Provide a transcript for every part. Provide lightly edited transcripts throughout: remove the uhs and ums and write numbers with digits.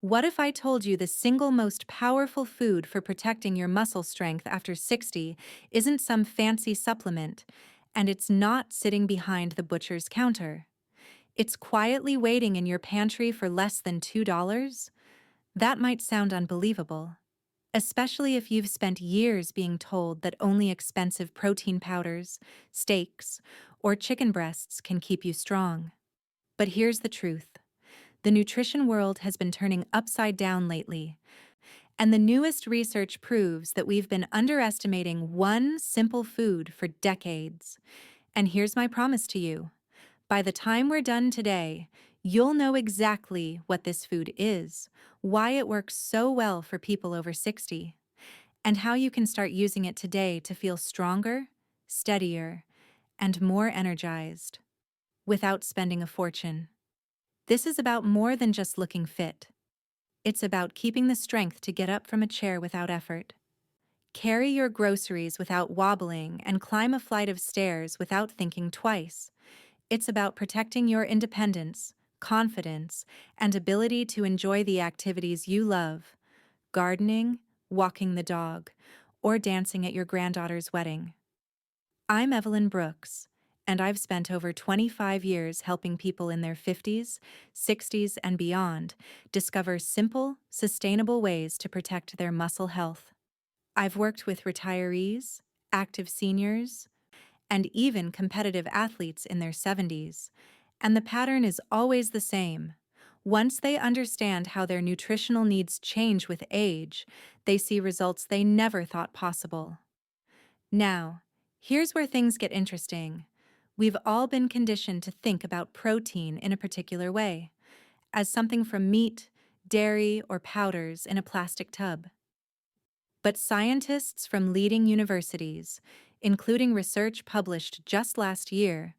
What if I told you the single most powerful food for protecting your muscle strength after 60 isn't some fancy supplement, and it's not sitting behind the butcher's counter? It's quietly waiting in your pantry for less than $2? That might sound unbelievable, especially if you've spent years being told that only expensive protein powders, steaks, or chicken breasts can keep you strong. But here's the truth. The nutrition world has been turning upside down lately, and the newest research proves that we've been underestimating one simple food for decades. And here's my promise to you. By the time we're done today, you'll know exactly what this food is, why it works so well for people over 60, and how you can start using it today to feel stronger, steadier, and more energized without spending a fortune. This is about more than just looking fit. It's about keeping the strength to get up from a chair without effort, carry your groceries without wobbling, and climb a flight of stairs without thinking twice. It's about protecting your independence, confidence, and ability to enjoy the activities you love: gardening, walking the dog, or dancing at your granddaughter's wedding. I'm Evelyn Brooks, and I've spent over 25 years helping people in their 50s, 60s, and beyond discover simple, sustainable ways to protect their muscle health. I've worked with retirees, active seniors, and even competitive athletes in their 70s, and the pattern is always the same. Once they understand how their nutritional needs change with age, they see results they never thought possible. Now, here's where things get interesting. We've all been conditioned to think about protein in a particular way, as something from meat, dairy, or powders in a plastic tub. But scientists from leading universities, including research published just last year,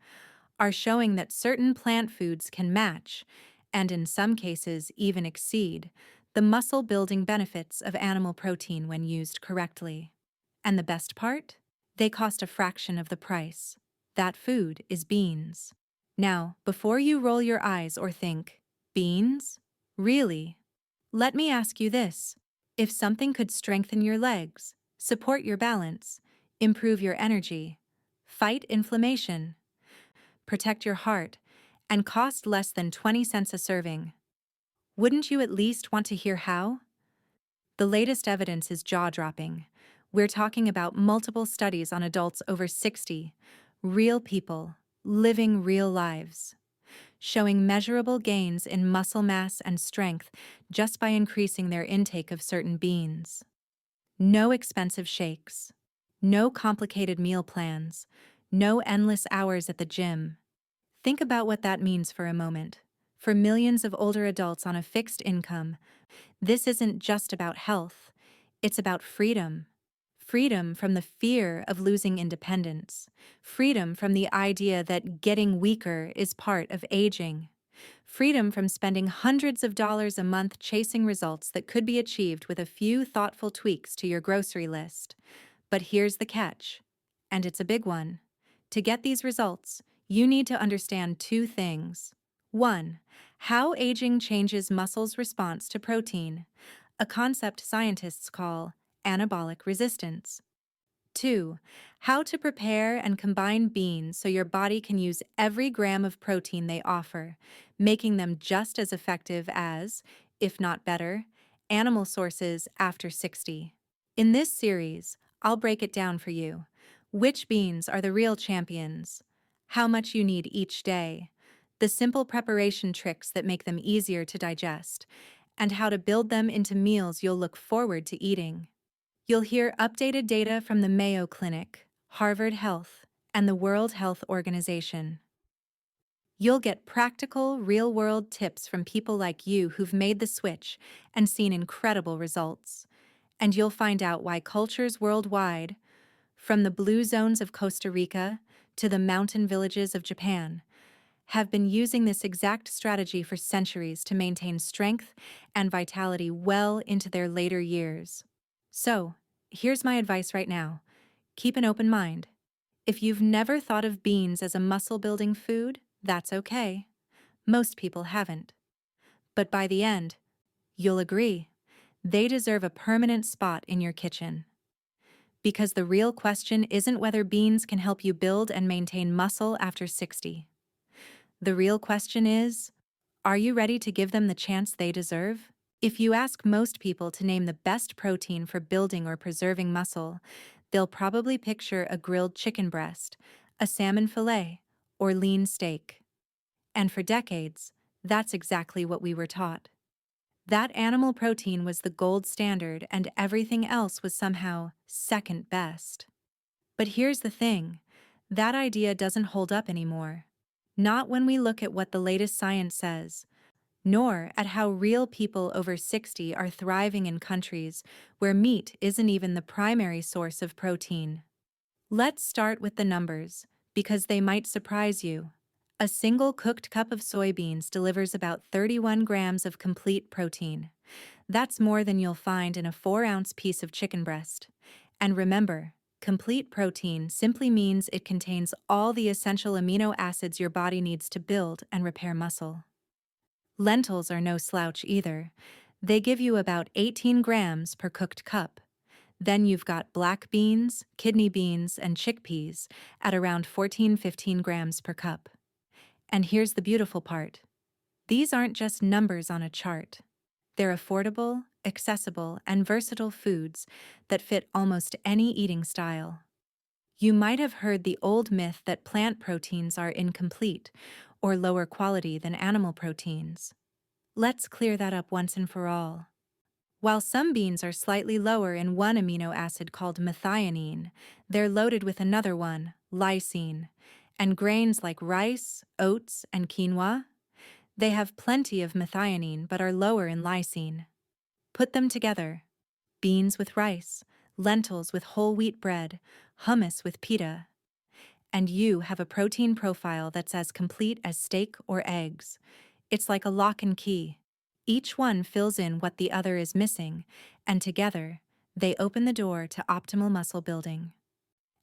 are showing that certain plant foods can match, and in some cases even exceed, the muscle-building benefits of animal protein when used correctly. And the best part? They cost a fraction of the price. That food is beans. Now, before you roll your eyes or think, beans? Really? Let me ask you this. If something could strengthen your legs, support your balance, improve your energy, fight inflammation, protect your heart, and cost less than 20 cents a serving, wouldn't you at least want to hear how? The latest evidence is jaw-dropping. We're talking about multiple studies on adults over 60, real people, living real lives, showing measurable gains in muscle mass and strength just by increasing their intake of certain beans. No expensive shakes, no complicated meal plans, no endless hours at the gym. Think about what that means for a moment. For millions of older adults on a fixed income, this isn't just about health, it's about freedom. Freedom from the fear of losing independence. Freedom from the idea that getting weaker is part of aging. Freedom from spending hundreds of dollars a month chasing results that could be achieved with a few thoughtful tweaks to your grocery list. But here's the catch, and it's a big one. To get these results, you need to understand two things. 1. How aging changes muscles' response to protein, a concept scientists call anabolic resistance. 2. How to prepare and combine beans so your body can use every gram of protein they offer, making them just as effective as, if not better, animal sources after 60. In this series, I'll break it down for you. Which beans are the real champions? How much you need each day? The simple preparation tricks that make them easier to digest, and how to build them into meals you'll look forward to eating. You'll hear updated data from the Mayo Clinic, Harvard Health, and the World Health Organization. You'll get practical, real-world tips from people like you who've made the switch and seen incredible results. And you'll find out why cultures worldwide, from the blue zones of Costa Rica to the mountain villages of Japan, have been using this exact strategy for centuries to maintain strength and vitality well into their later years. So, here's my advice right now. Keep an open mind. If you've never thought of beans as a muscle-building food, that's okay. Most people haven't. But by the end, You'll agree, they deserve a permanent spot in your kitchen. Because the real question isn't whether beans can help you build and maintain muscle after 60. The real question is, are you ready to give them the chance they deserve? If you ask most people to name the best protein for building or preserving muscle, they'll probably picture a grilled chicken breast, a salmon fillet, or lean steak. And for decades, that's exactly what we were taught. That animal protein was the gold standard and everything else was somehow second best. But here's the thing, that idea doesn't hold up anymore. Not when we look at what the latest science says, nor at how real people over 60 are thriving in countries where meat isn't even the primary source of protein. Let's start with the numbers, because they might surprise you. A single cooked cup of soybeans delivers about 31 grams of complete protein. That's more than you'll find in a 4-ounce piece of chicken breast. And remember, complete protein simply means it contains all the essential amino acids your body needs to build and repair muscle. Lentils are no slouch either. They give you about 18 grams per cooked cup. Then you've got black beans, kidney beans, and chickpeas at around 14-15 grams per cup. And here's the beautiful part. These aren't just numbers on a chart. They're affordable, accessible, and versatile foods that fit almost any eating style. You might have heard the old myth that plant proteins are incomplete or lower quality than animal proteins. Let's clear that up once and for all. While some beans are slightly lower in one amino acid called methionine, they're loaded with another one, lysine. And grains like rice, oats, and quinoa, they have plenty of methionine but are lower in lysine. Put them together, beans with rice, lentils with whole wheat bread, hummus with pita, and you have a protein profile that's as complete as steak or eggs. It's like a lock and key. Each one fills in what the other is missing, and together, they open the door to optimal muscle building.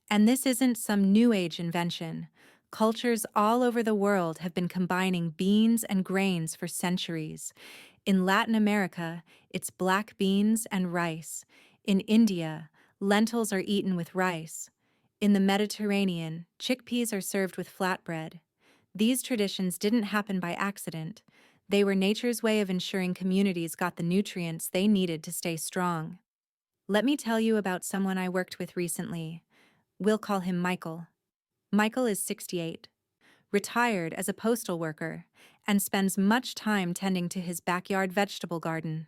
And this isn't some new age invention. Cultures all over the world have been combining beans and grains for centuries. In Latin America, it's black beans and rice. In India, lentils are eaten with rice. In the Mediterranean, chickpeas are served with flatbread. These traditions didn't happen by accident. They were nature's way of ensuring communities got the nutrients they needed to stay strong. Let me tell you about someone I worked with recently. We'll call him Michael. Michael is 68, retired as a postal worker, and spends much time tending to his backyard vegetable garden.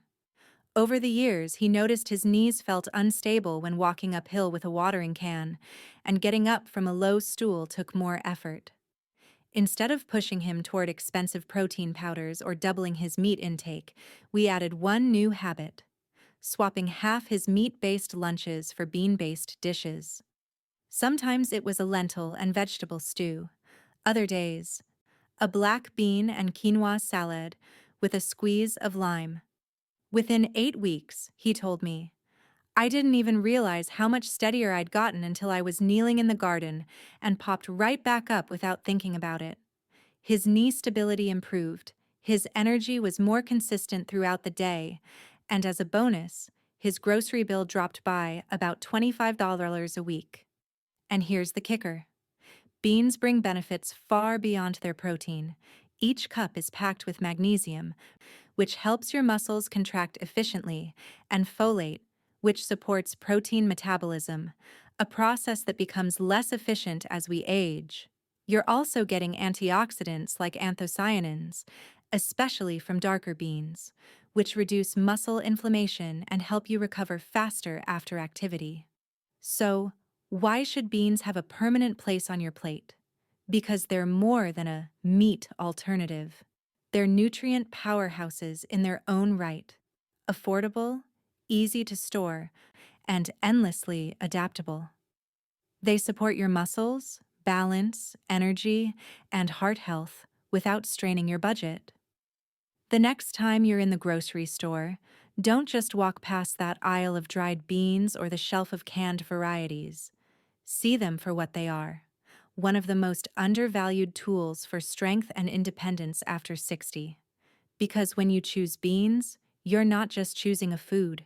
Over the years, he noticed his knees felt unstable when walking uphill with a watering can, and getting up from a low stool took more effort. Instead of pushing him toward expensive protein powders or doubling his meat intake, we added one new habit: swapping half his meat-based lunches for bean-based dishes. Sometimes it was a lentil and vegetable stew. Other days, a black bean and quinoa salad with a squeeze of lime. Within 8 weeks, he told me, I didn't even realize how much steadier I'd gotten until I was kneeling in the garden and popped right back up without thinking about it. His knee stability improved, his energy was more consistent throughout the day, and as a bonus, his grocery bill dropped by about $25 a week. And here's the kicker. Beans bring benefits far beyond their protein. Each cup is packed with magnesium, which helps your muscles contract efficiently, and folate, which supports protein metabolism, a process that becomes less efficient as we age. You're also getting antioxidants like anthocyanins, especially from darker beans, which reduce muscle inflammation and help you recover faster after activity. So, why should beans have a permanent place on your plate? Because they're more than a meat alternative. They're nutrient powerhouses in their own right. Affordable, easy to store, and endlessly adaptable. They support your muscles, balance, energy, and heart health without straining your budget. The next time you're in the grocery store, don't just walk past that aisle of dried beans or the shelf of canned varieties. See them for what they are, one of the most undervalued tools for strength and independence after 60. Because when you choose beans, You're not just choosing a food,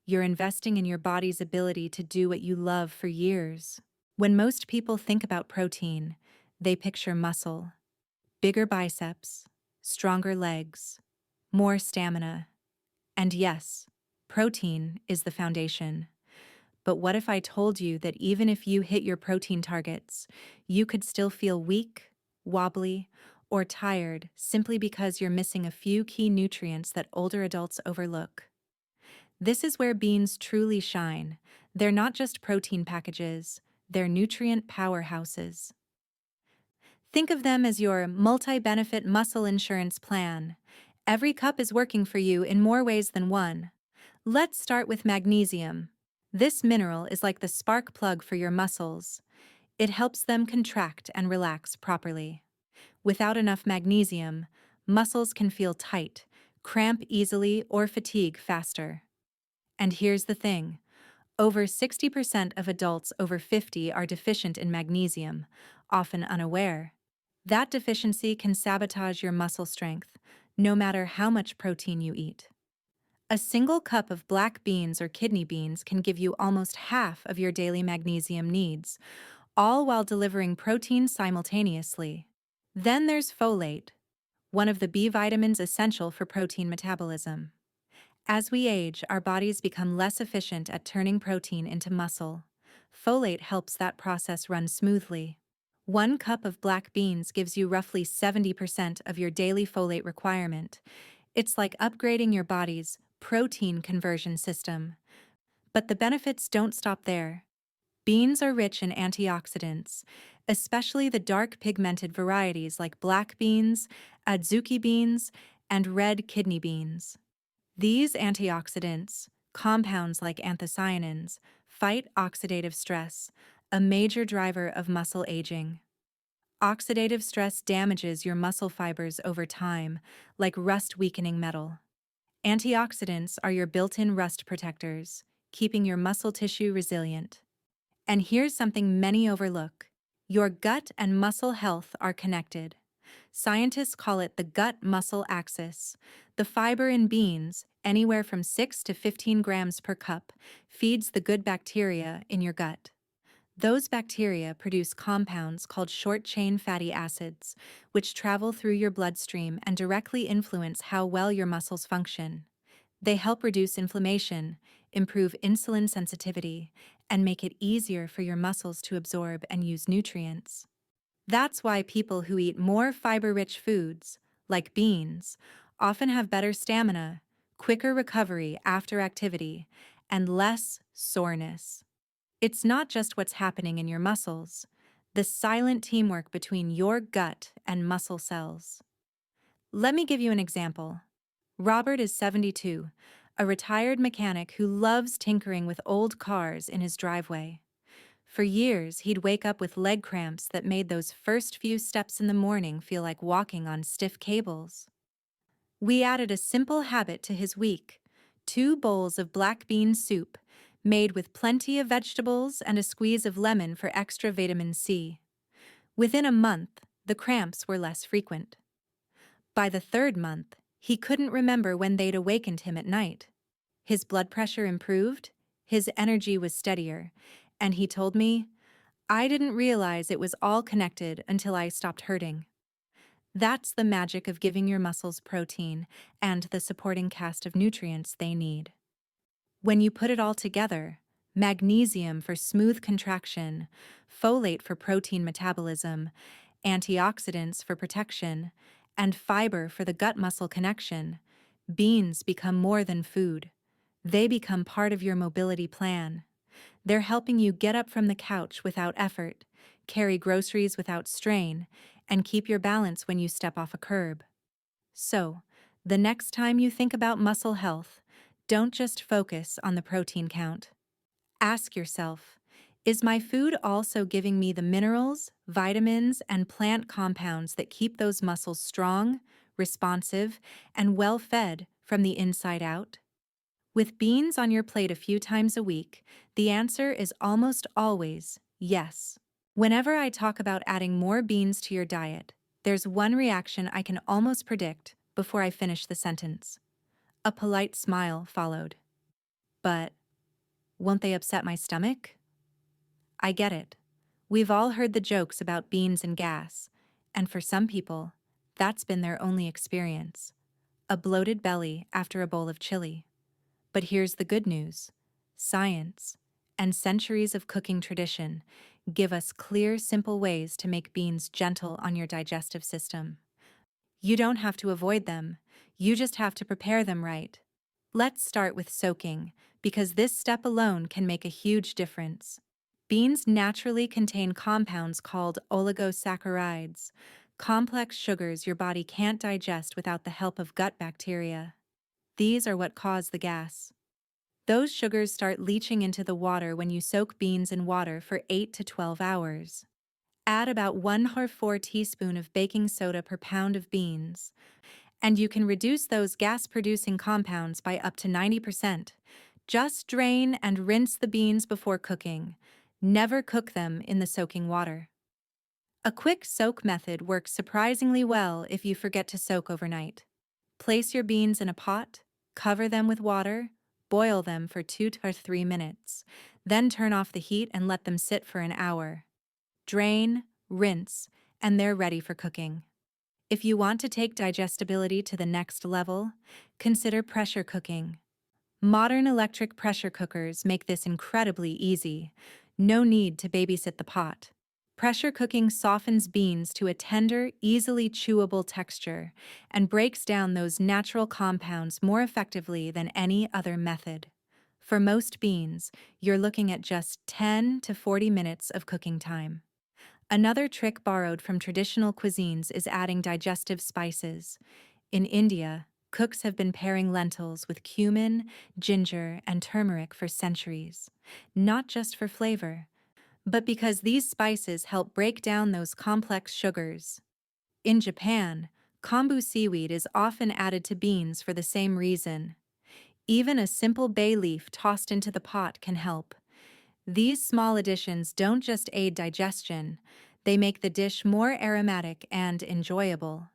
you're investing in your body's ability to do what you love for years. When most people think about protein, they picture muscle, bigger biceps, stronger legs, more stamina. And yes, protein is the foundation. But what if I told you that even if you hit your protein targets, you could still feel weak, wobbly, or tired simply because you're missing a few key nutrients that older adults overlook? This is where beans truly shine. They're not just protein packages, they're nutrient powerhouses. Think of them as your multi-benefit muscle insurance plan. Every cup is working for you in more ways than one. Let's start with magnesium. This mineral is like the spark plug for your muscles. It helps them contract and relax properly. Without enough magnesium, muscles can feel tight, cramp easily, or fatigue faster. And here's the thing. Over 60% of adults over 50 are deficient in magnesium, often unaware. That deficiency can sabotage your muscle strength, no matter how much protein you eat. A single cup of black beans or kidney beans can give you almost half of your daily magnesium needs, all while delivering protein simultaneously. Then there's folate, one of the B vitamins essential for protein metabolism. As we age, our bodies become less efficient at turning protein into muscle. Folate helps that process run smoothly. One cup of black beans gives you roughly 70% of your daily folate requirement. It's like upgrading your body's protein conversion system. But the benefits don't stop there. Beans are rich in antioxidants, especially the dark pigmented varieties like black beans, adzuki beans, and red kidney beans. These antioxidants, compounds like anthocyanins, fight oxidative stress, a major driver of muscle aging. Oxidative stress damages your muscle fibers over time, like rust-weakening metal. Antioxidants are your built-in rust protectors, keeping your muscle tissue resilient. And here's something many overlook. Your gut and muscle health are connected. Scientists call it the gut-muscle axis. The fiber in beans, anywhere from 6 to 15 grams per cup, feeds the good bacteria in your gut. Those bacteria produce compounds called short-chain fatty acids, which travel through your bloodstream and directly influence how well your muscles function. They help reduce inflammation, improve insulin sensitivity, and make it easier for your muscles to absorb and use nutrients. That's why people who eat more fiber-rich foods, like beans, often have better stamina, quicker recovery after activity, and less soreness. It's not just what's happening in your muscles, the silent teamwork between your gut and muscle cells. Let me give you an example. Robert is 72, a retired mechanic who loves tinkering with old cars in his driveway. For years, he'd wake up with leg cramps that made those first few steps in the morning feel like walking on stiff cables. We added a simple habit to his week: 2 bowls of black bean soup, made with plenty of vegetables and a squeeze of lemon for extra vitamin C. Within a month, the cramps were less frequent. By the 3rd month, he couldn't remember when they'd awakened him at night. His blood pressure improved, his energy was steadier, and he told me, "I didn't realize it was all connected until I stopped hurting." That's the magic of giving your muscles protein and the supporting cast of nutrients they need. When you put it all together, magnesium for smooth contraction, folate for protein metabolism, antioxidants for protection, and fiber for the gut-muscle connection, beans become more than food. They become part of your mobility plan. They're helping you get up from the couch without effort, carry groceries without strain, and keep your balance when you step off a curb. So, the next time you think about muscle health, don't just focus on the protein count. Ask yourself, is my food also giving me the minerals, vitamins, and plant compounds that keep those muscles strong, responsive, and well-fed from the inside out? With beans on your plate a few times a week, the answer is almost always yes. Whenever I talk about adding more beans to your diet, there's one reaction I can almost predict before I finish the sentence. A polite smile followed. But won't they upset my stomach? I get it. We've all heard the jokes about beans and gas, and for some people, that's been their only experience. A bloated belly after a bowl of chili. But here's the good news. Science and centuries of cooking tradition give us clear, simple ways to make beans gentle on your digestive system. You don't have to avoid them, you just have to prepare them right. Let's start with soaking, because this step alone can make a huge difference. Beans naturally contain compounds called oligosaccharides, complex sugars your body can't digest without the help of gut bacteria. These are what cause the gas. Those sugars start leaching into the water when you soak beans in water for 8 to 12 hours. Add about 1/4 teaspoon of baking soda per pound of beans, and you can reduce those gas-producing compounds by up to 90%. Just drain and rinse the beans before cooking. Never cook them in the soaking water. A quick soak method works surprisingly well if you forget to soak overnight. Place your beans in a pot, cover them with water, boil them for 2 to 3 minutes, then turn off the heat and let them sit for an hour. Drain, rinse, and they're ready for cooking. If you want to take digestibility to the next level, consider pressure cooking. Modern electric pressure cookers make this incredibly easy. No need to babysit the pot. Pressure cooking softens beans to a tender, easily chewable texture and breaks down those natural compounds more effectively than any other method. For most beans, you're looking at just 10 to 40 minutes of cooking time. Another trick borrowed from traditional cuisines is adding digestive spices. In India, cooks have been pairing lentils with cumin, ginger, and turmeric for centuries, not just for flavor, but because these spices help break down those complex sugars. In Japan, kombu seaweed is often added to beans for the same reason. Even a simple bay leaf tossed into the pot can help. These small additions don't just aid digestion, they make the dish more aromatic and enjoyable.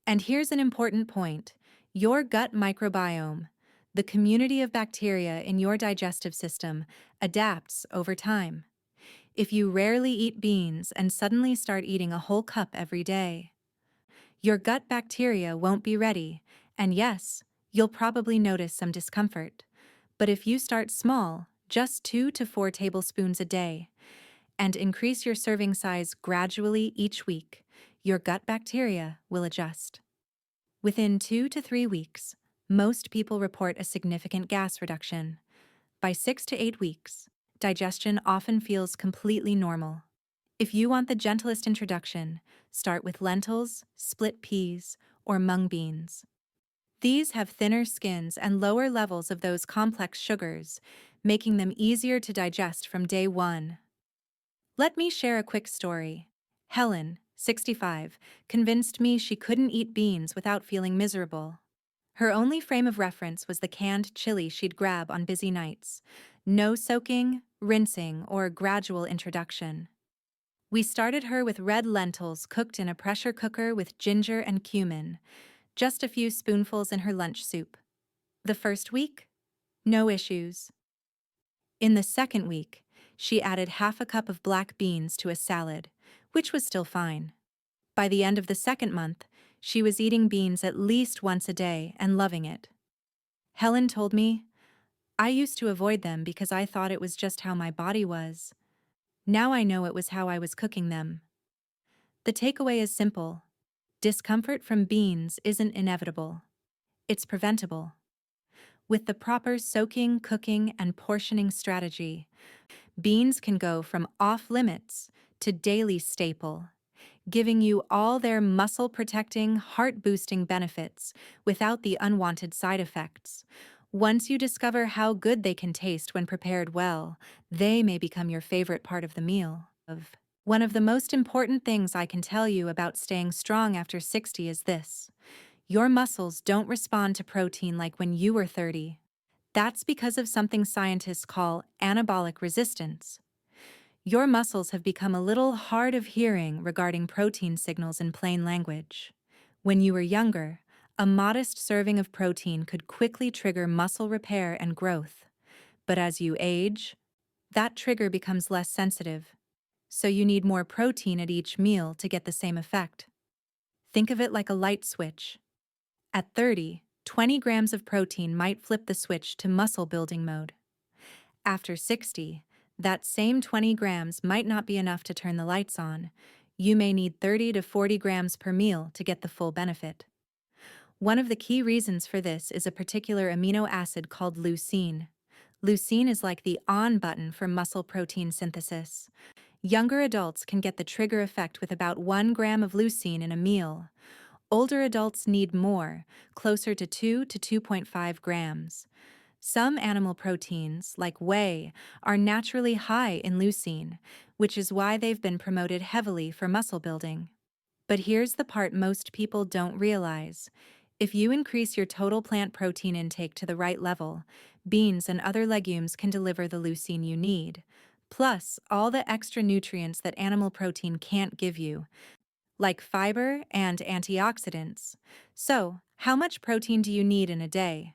And here's an important point. Your gut microbiome, the community of bacteria in your digestive system, adapts over time. If you rarely eat beans and suddenly start eating a whole cup every day, your gut bacteria won't be ready, and yes, you'll probably notice some discomfort. But if you start small, just 2 to 4 tablespoons a day, and increase your serving size gradually each week, your gut bacteria will adjust. Within 2 to 3 weeks, most people report a significant gas reduction. By 6 to 8 weeks, digestion often feels completely normal. If you want the gentlest introduction, start with lentils, split peas, or mung beans. These have thinner skins and lower levels of those complex sugars, making them easier to digest from day one. Let me share a quick story. Helen, 65, convinced me she couldn't eat beans without feeling miserable. Her only frame of reference was the canned chili she'd grab on busy nights. No soaking, rinsing, or gradual introduction. We started her with red lentils cooked in a pressure cooker with ginger and cumin, just a few spoonfuls in her lunch soup. The first week? No issues. In the second week, she added half a cup of black beans to a salad, which was still fine. By the end of the second month, she was eating beans at least once a day and loving it. Helen told me, "I used to avoid them because I thought it was just how my body was. Now I know it was how I was cooking them." The takeaway is simple. Discomfort from beans isn't inevitable. It's preventable. With the proper soaking, cooking, and portioning strategy, beans can go from off-limits to daily staple, giving you all their muscle-protecting, heart-boosting benefits without the unwanted side effects. Once you discover how good they can taste when prepared well, they may become your favorite part of the meal. One of the most important things I can tell you about staying strong after 60 is this. Your muscles don't respond to protein like when you were 30. That's because of something scientists call anabolic resistance. Your muscles have become a little hard of hearing regarding protein signals in plain language. When you were younger, A modest serving of protein could quickly trigger muscle repair and growth. But as you age, that trigger becomes less sensitive. So you need more protein at each meal to get the same effect. Think of it like a light switch. At 30, 20 grams of protein might flip the switch to muscle building mode. After 60, that same 20 grams might not be enough to turn the lights on. You may need 30 to 40 grams per meal to get the full benefit. One of the key reasons for this is a particular amino acid called leucine. Leucine is like the on button for muscle protein synthesis. Younger adults can get the trigger effect with about 1 gram of leucine in a meal. Older adults need more, closer to 2 to 2.5 grams. Some animal proteins, like whey, are naturally high in leucine, which is why they've been promoted heavily for muscle building. But here's the part most people don't realize. If you increase your total plant protein intake to the right level, beans and other legumes can deliver the leucine you need, plus all the extra nutrients that animal protein can't give you, like fiber and antioxidants. So, how much protein do you need in a day?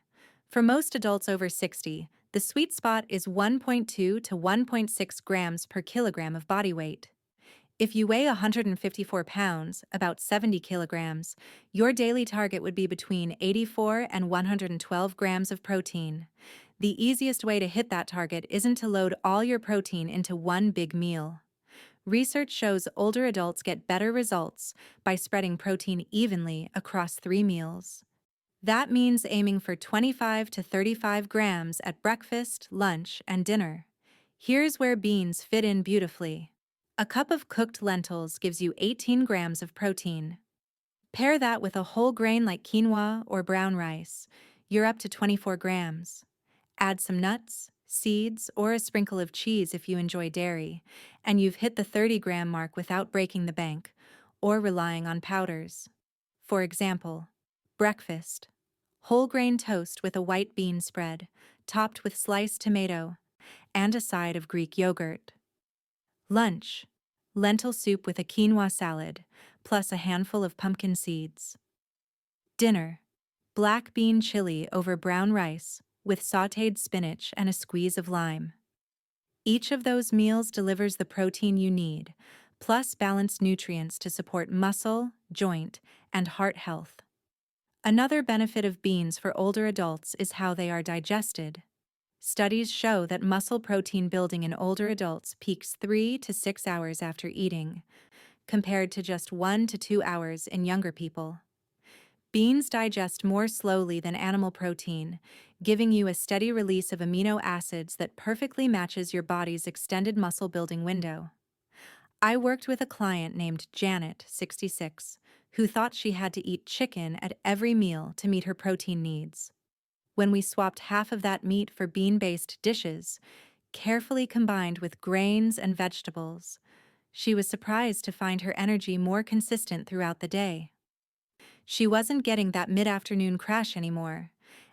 For most adults over 60, the sweet spot is 1.2 to 1.6 grams per kilogram of body weight. If you weigh 154 pounds, about 70 kilograms, your daily target would be between 84 and 112 grams of protein. The easiest way to hit that target isn't to load all your protein into one big meal. Research shows older adults get better results by spreading protein evenly across 3 meals. That means aiming for 25 to 35 grams at breakfast, lunch, and dinner. Here's where beans fit in beautifully. A cup of cooked lentils gives you 18 grams of protein. Pair that with a whole grain like quinoa or brown rice. You're up to 24 grams. Add some nuts, seeds, or a sprinkle of cheese if you enjoy dairy, and you've hit the 30-gram mark without breaking the bank or relying on powders. For example, breakfast: whole grain toast with a white bean spread, topped with sliced tomato, and a side of Greek yogurt. Lunch: lentil soup with a quinoa salad, plus a handful of pumpkin seeds. Dinner: black bean chili over brown rice, with sautéed spinach and a squeeze of lime. Each of those meals delivers the protein you need, plus balanced nutrients to support muscle, joint, and heart health. Another benefit of beans for older adults is how they are digested. Studies show that muscle protein building in older adults peaks 3 to 6 hours after eating, compared to just 1 to 2 hours in younger people. Beans digest more slowly than animal protein, giving you a steady release of amino acids that perfectly matches your body's extended muscle building window. I worked with a client named Janet, 66, who thought she had to eat chicken at every meal to meet her protein needs. When we swapped half of that meat for bean-based dishes, carefully combined with grains and vegetables, she was surprised to find her energy more consistent throughout the day. She wasn't getting that mid-afternoon crash anymore,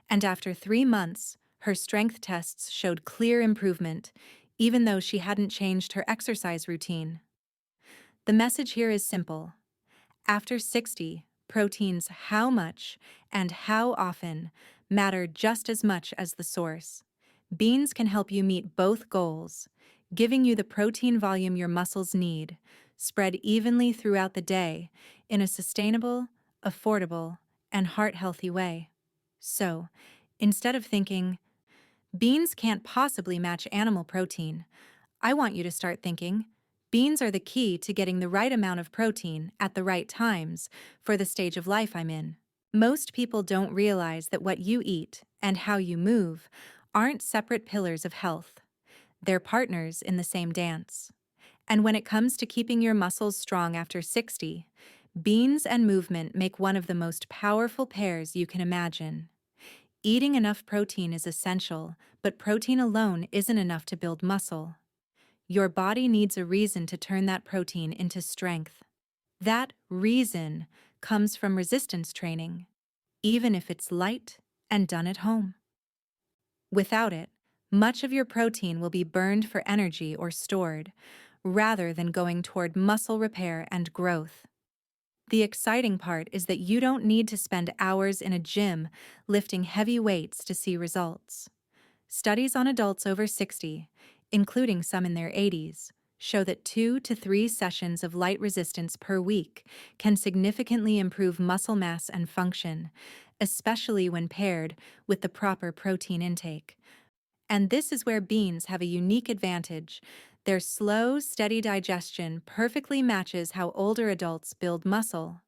and after 3 months, her strength tests showed clear improvement, even though she hadn't changed her exercise routine. The message here is simple. After 60, proteins how much and how often matter just as much as the source. Beans can help you meet both goals, giving you the protein volume your muscles need, spread evenly throughout the day in a sustainable, affordable, and heart-healthy way. So, instead of thinking, beans can't possibly match animal protein, I want you to start thinking, beans are the key to getting the right amount of protein at the right times for the stage of life I'm in. Most people don't realize that what you eat and how you move aren't separate pillars of health. They're partners in the same dance. And when it comes to keeping your muscles strong after 60, beans and movement make one of the most powerful pairs you can imagine. Eating enough protein is essential, but protein alone isn't enough to build muscle. Your body needs a reason to turn that protein into strength. That reason comes from resistance training, even if it's light and done at home. Without it, much of your protein will be burned for energy or stored, rather than going toward muscle repair and growth. The exciting part is that you don't need to spend hours in a gym lifting heavy weights to see results. Studies on adults over 60, including some in their 80s, show that 2 to 3 sessions of light resistance per week can significantly improve muscle mass and function, especially when paired with the proper protein intake. And this is where beans have a unique advantage. Their slow, steady digestion perfectly matches how older adults build muscle.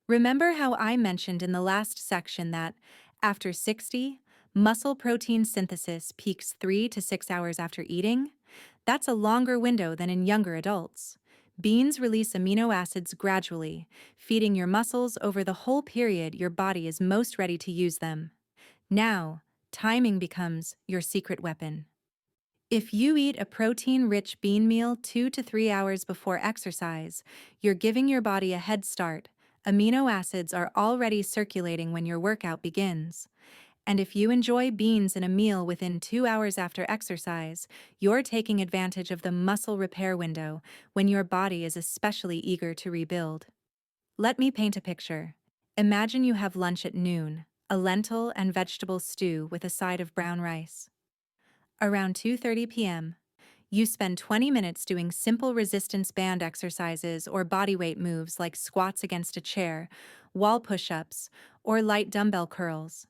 Remember how I mentioned in the last section that, after 60, muscle protein synthesis peaks 3 to 6 hours after eating? That's a longer window than in younger adults. Beans release amino acids gradually, feeding your muscles over the whole period your body is most ready to use them. Now, timing becomes your secret weapon. If you eat a protein-rich bean meal 2 to 3 hours before exercise, you're giving your body a head start. Amino acids are already circulating when your workout begins. And if you enjoy beans in a meal within 2 hours after exercise, you're taking advantage of the muscle repair window when your body is especially eager to rebuild. Let me paint a picture. Imagine you have lunch at noon, a lentil and vegetable stew with a side of brown rice. Around 2:30 p.m., you spend 20 minutes doing simple resistance band exercises or bodyweight moves like squats against a chair, wall push-ups, or light dumbbell curls.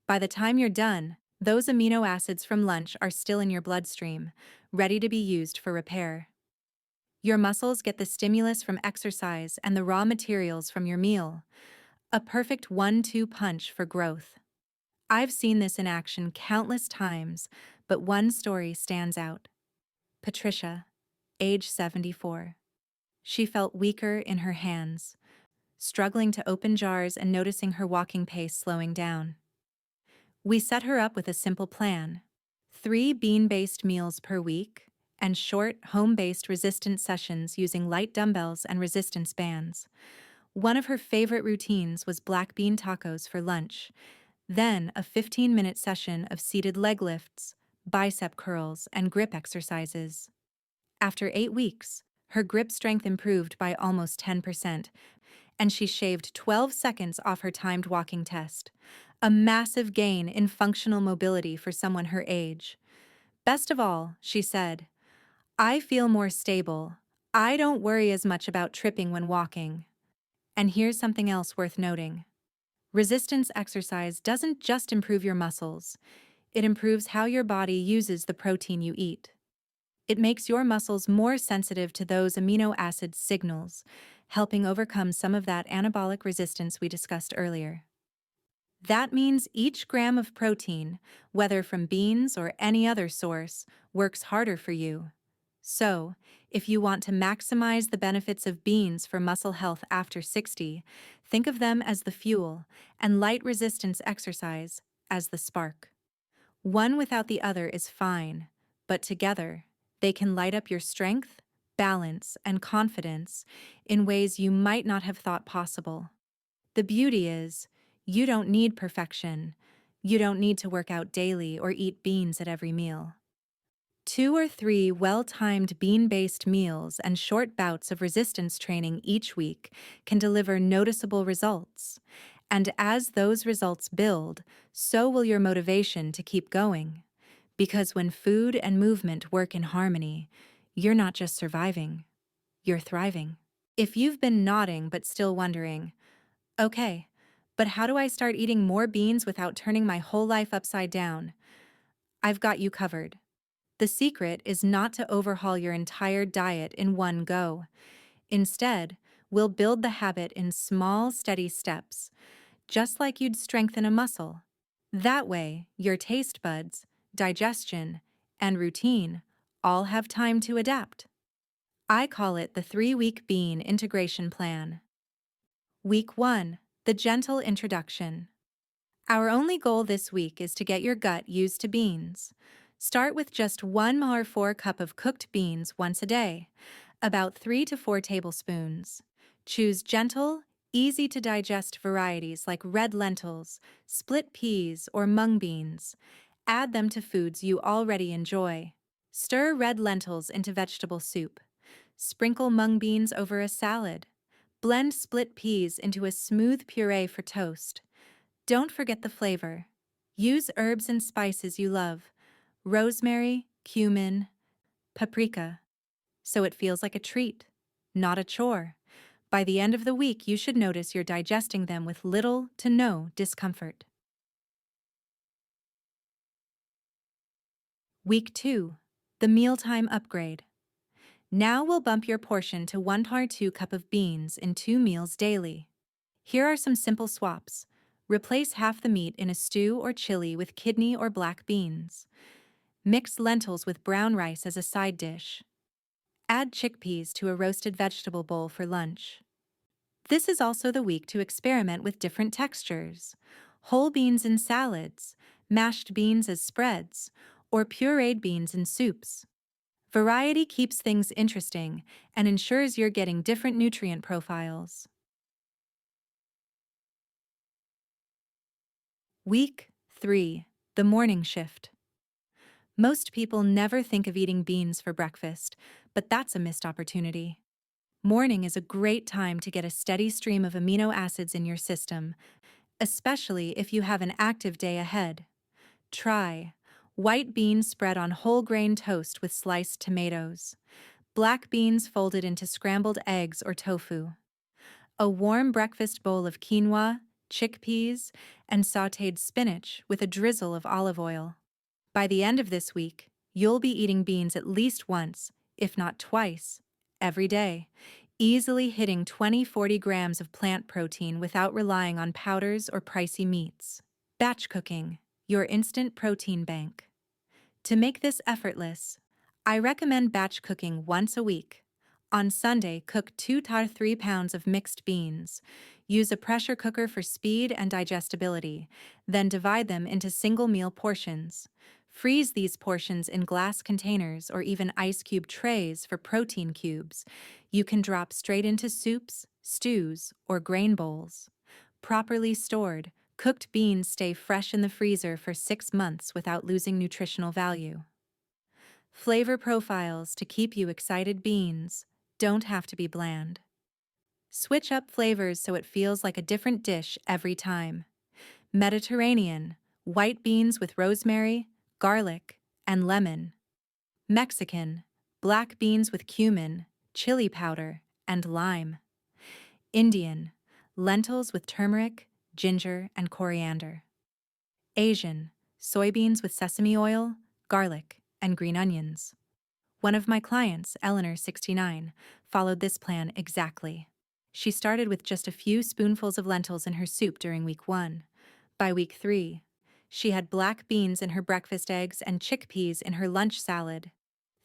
By the time you're done, those amino acids from lunch are still in your bloodstream, ready to be used for repair. Your muscles get the stimulus from exercise and the raw materials from your meal. A perfect 1-2 punch for growth. I've seen this in action countless times, but one story stands out. Patricia, age 74. She felt weaker in her hands, struggling to open jars and noticing her walking pace slowing down. We set her up with a simple plan: 3 bean-based meals per week and short, home-based resistance sessions using light dumbbells and resistance bands. One of her favorite routines was black bean tacos for lunch, then a 15-minute session of seated leg lifts, bicep curls, and grip exercises. After 8 weeks, her grip strength improved by almost 10%, and she shaved 12 seconds off her timed walking test. A massive gain in functional mobility for someone her age. Best of all, she said, "I feel more stable. I don't worry as much about tripping when walking." And here's something else worth noting. Resistance exercise doesn't just improve your muscles, it improves how your body uses the protein you eat. It makes your muscles more sensitive to those amino acid signals, helping overcome some of that anabolic resistance we discussed earlier. That means each gram of protein, whether from beans or any other source, works harder for you. So, if you want to maximize the benefits of beans for muscle health after 60, think of them as the fuel and light resistance exercise as the spark. One without the other is fine, but together, they can light up your strength, balance, and confidence in ways you might not have thought possible. The beauty is, you don't need perfection. You don't need to work out daily or eat beans at every meal. 2 or 3 well-timed bean-based meals and short bouts of resistance training each week can deliver noticeable results. And as those results build, so will your motivation to keep going. Because when food and movement work in harmony, you're not just surviving, you're thriving. If you've been nodding but still wondering, okay, but how do I start eating more beans without turning my whole life upside down? I've got you covered. The secret is not to overhaul your entire diet in one go. Instead, we'll build the habit in small, steady steps, just like you'd strengthen a muscle. That way, your taste buds, digestion, and routine all have time to adapt. I call it the 3-week bean integration plan. Week 1, the gentle introduction. Our only goal this week is to get your gut used to beans. Start with just 1 or 4 cups of cooked beans once a day, about 3 to 4 tablespoons. Choose gentle, easy to digest varieties like red lentils, split peas, or mung beans. Add them to foods you already enjoy. Stir red lentils into vegetable soup. Sprinkle mung beans over a salad. Blend split peas into a smooth puree for toast. Don't forget the flavor. Use herbs and spices you love: rosemary, cumin, paprika, so it feels like a treat, not a chore. By the end of the week, you should notice you're digesting them with little to no discomfort. Week 2. The Mealtime Upgrade. Now we'll bump your portion to 1 to 2 cup of beans in 2 meals daily. Here are some simple swaps. Replace half the meat in a stew or chili with kidney or black beans. Mix lentils with brown rice as a side dish. Add chickpeas to a roasted vegetable bowl for lunch. This is also the week to experiment with different textures: whole beans in salads, mashed beans as spreads, or pureed beans in soups. Variety keeps things interesting and ensures you're getting different nutrient profiles. Week 3. The Morning Shift. Most people never think of eating beans for breakfast, but that's a missed opportunity. Morning is a great time to get a steady stream of amino acids in your system, especially if you have an active day ahead. Try white beans spread on whole grain toast with sliced tomatoes, black beans folded into scrambled eggs or tofu, a warm breakfast bowl of quinoa, chickpeas, and sautéed spinach with a drizzle of olive oil. By the end of this week, you'll be eating beans at least once, if not twice, every day, easily hitting 20–40 grams of plant protein without relying on powders or pricey meats. Batch cooking, your instant protein bank. To make this effortless, I recommend batch cooking once a week. On Sunday, cook 2 to 3 pounds of mixed beans. Use a pressure cooker for speed and digestibility, then divide them into single meal portions. Freeze these portions in glass containers or even ice cube trays for protein cubes. You can drop straight into soups, stews, or grain bowls. Properly stored, cooked beans stay fresh in the freezer for 6 months without losing nutritional value. Flavor profiles to keep you excited: beans don't have to be bland. Switch up flavors so it feels like a different dish every time. Mediterranean, white beans with rosemary, garlic, and lemon. Mexican, black beans with cumin, chili powder, and lime. Indian, lentils with turmeric, ginger, and coriander. Asian, soybeans with sesame oil, garlic, and green onions. One of my clients, Eleanor, 69, followed this plan exactly. She started with just a few spoonfuls of lentils in her soup during week 1. By week 3, she had black beans in her breakfast eggs and chickpeas in her lunch salad.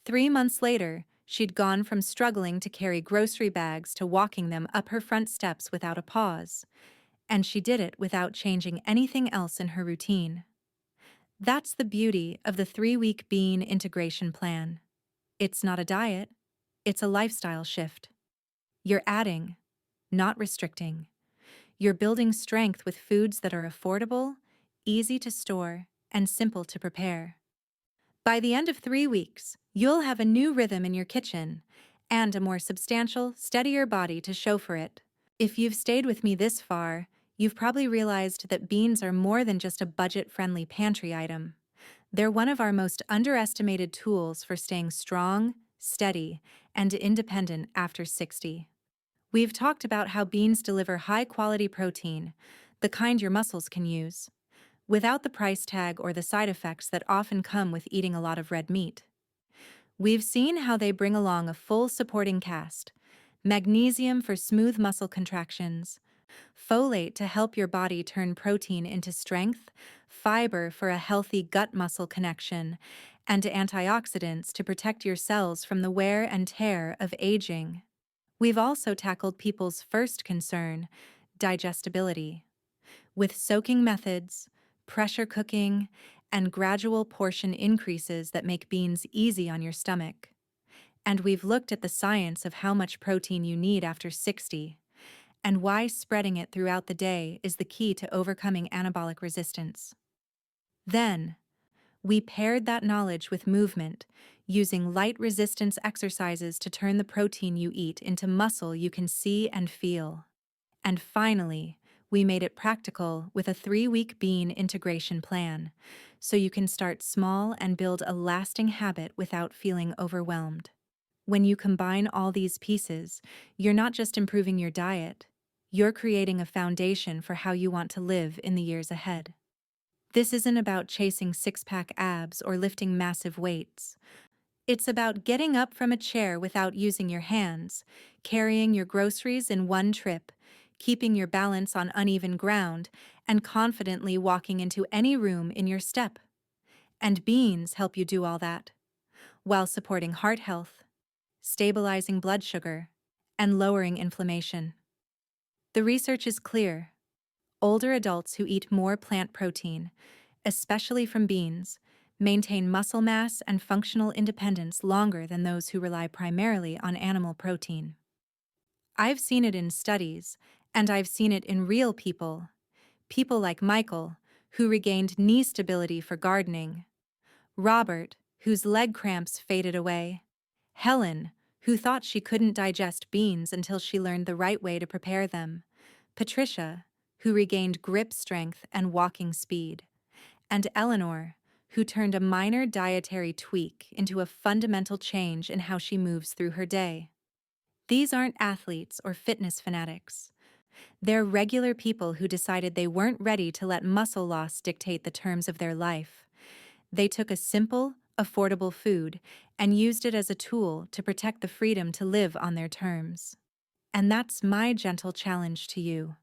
3 months later, she'd gone from struggling to carry grocery bags to walking them up her front steps without a pause. And she did it without changing anything else in her routine. That's the beauty of the 3-week bean integration plan. It's not a diet, it's a lifestyle shift. You're adding, not restricting. You're building strength with foods that are affordable, easy to store, and simple to prepare. By the end of 3 weeks, you'll have a new rhythm in your kitchen and a more substantial, steadier body to show for it. If you've stayed with me this far, you've probably realized that beans are more than just a budget-friendly pantry item. They're one of our most underestimated tools for staying strong, steady, and independent after 60. We've talked about how beans deliver high-quality protein, the kind your muscles can use, without the price tag or the side effects that often come with eating a lot of red meat. We've seen how they bring along a full supporting cast: magnesium for smooth muscle contractions, folate to help your body turn protein into strength, fiber for a healthy gut-muscle connection, and antioxidants to protect your cells from the wear and tear of aging. We've also tackled people's first concern: digestibility. With soaking methods, pressure cooking, and gradual portion increases that make beans easy on your stomach. And we've looked at the science of how much protein you need after 60, and why spreading it throughout the day is the key to overcoming anabolic resistance. Then, we paired that knowledge with movement, using light resistance exercises to turn the protein you eat into muscle you can see and feel. And finally, we made it practical with a 3-week bean integration plan, so you can start small and build a lasting habit without feeling overwhelmed. When you combine all these pieces, you're not just improving your diet, you're creating a foundation for how you want to live in the years ahead. This isn't about chasing six-pack abs or lifting massive weights. It's about getting up from a chair without using your hands, carrying your groceries in one trip, keeping your balance on uneven ground, and confidently walking into any room in your step. And beans help you do all that, while supporting heart health, stabilizing blood sugar, and lowering inflammation. The research is clear. Older adults who eat more plant protein, especially from beans, maintain muscle mass and functional independence longer than those who rely primarily on animal protein. I've seen it in studies, and I've seen it in real people. People like Michael, who regained knee stability for gardening; Robert, whose leg cramps faded away; Helen, who thought she couldn't digest beans until she learned the right way to prepare them; Patricia, who regained grip strength and walking speed; and Eleanor, who turned a minor dietary tweak into a fundamental change in how she moves through her day. These aren't athletes or fitness fanatics. They're regular people who decided they weren't ready to let muscle loss dictate the terms of their life. They took a simple, affordable food and used it as a tool to protect the freedom to live on their terms. And that's my gentle challenge to you.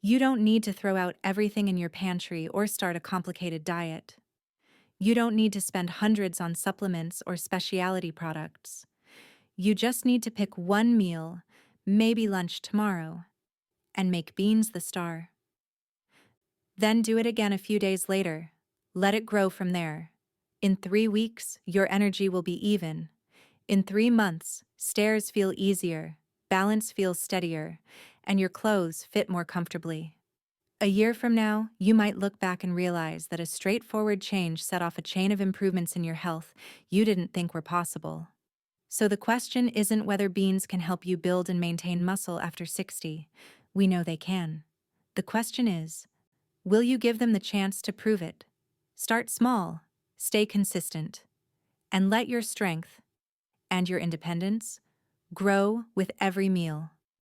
You don't need to throw out everything in your pantry or start a complicated diet. You don't need to spend hundreds on supplements or specialty products. You just need to pick one meal, maybe lunch tomorrow, and make beans the star. Then do it again a few days later. Let it grow from there. In 3 weeks, your energy will be even. In 3 months, stairs feel easier, balance feels steadier, and your clothes fit more comfortably. A year from now, you might look back and realize that a straightforward change set off a chain of improvements in your health you didn't think were possible. So the question isn't whether beans can help you build and maintain muscle after 60. We know they can. The question is, will you give them the chance to prove it? Start small, stay consistent, and let your strength and your independence grow with every meal.